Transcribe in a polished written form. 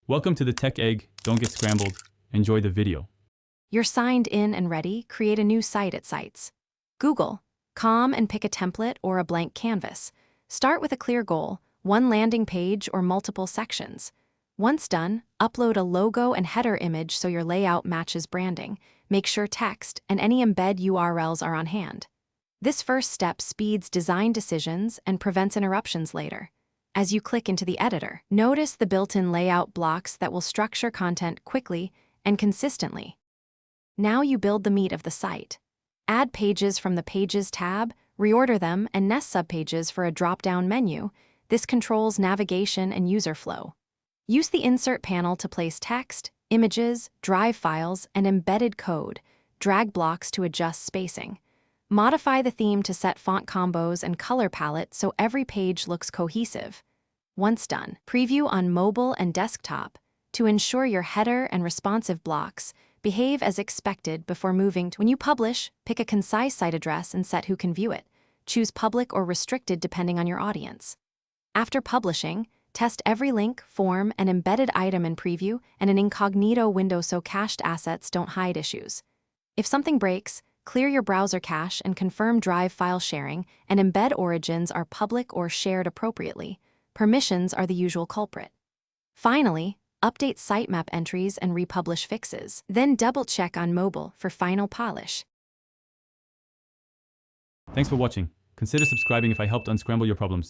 Welcome to the Tech Egg. Don't get scrambled. Enjoy the video. You're signed in and ready. Create a new site at Sites. Google, calm and pick a template or a blank canvas. Start with a clear goal, one landing page or multiple sections. Once done, upload a logo and header image so your layout matches branding. Make sure text and any embed URLs are on hand. This first step speeds design decisions and prevents interruptions later. As you click into the editor, notice the built-in layout blocks that will structure content quickly and consistently. Now you build the meat of the site. Add pages from the Pages tab, reorder them, and nest subpages for a drop-down menu. This controls navigation and user flow. Use the Insert panel to place text, images, drive files, and embedded code. Drag blocks to adjust spacing. Modify the theme to set font combos and color palette so every page looks cohesive. Once done, preview on mobile and desktop to ensure your header and responsive blocks behave as expected before moving to. When you publish, pick a concise site address and set who can view it. Choose public or restricted depending on your audience. After publishing, test every link, form, and embedded item in preview and an incognito window so cached assets don't hide issues. If something breaks, clear your browser cache and confirm drive file sharing and embed origins are public or shared appropriately. Permissions are the usual culprit. Finally, update sitemap entries and republish fixes. Then double-check on mobile for final polish. Thanks for watching. Consider subscribing if I helped unscramble your problems.